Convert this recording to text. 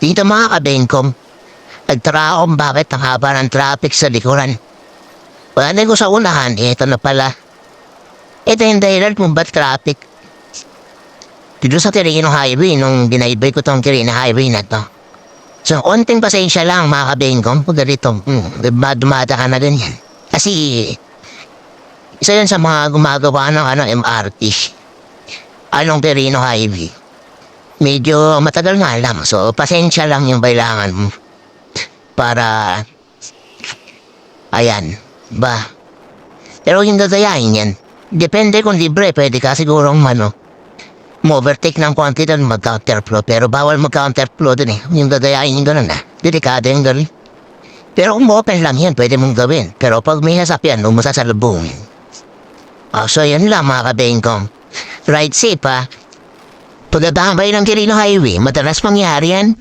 Dito mga kabengkom, nagtara akong bakit ang haba ng traffic sa likuran. Wala na ko sa unahan, ito na pala. Ito yung dahilan kung ba't traffic. Dito sa Quirino Highway, nung dinaybay ko tong Quirino Highway na to. So, onting pasensya lang mga kabengkom, kung ganito, dumada ka na din yan. Kasi, isa yan sa mga gumagawa ng MRT. Anong Quirino Highway. Medyo matagal nga lang, so pasensya lang yung kailangan mo. Para, ayan, ba. Pero yung dadayain yan, depende kung libre, pwede ka sigurong overtake ng konti doon mag-counterflow. Pero bawal mag-counterflow doon eh. Yung dadayain yung gano'n delikado yung gano'n. Pero kung open lang yan, pwede mong gawin. Pero pag may hasapyan, huwag mo sasalubungin. So yan lang mga kabengkom. Ride safe ha. Pagdadambay ng Quirino Highway, madalas mangyari yan.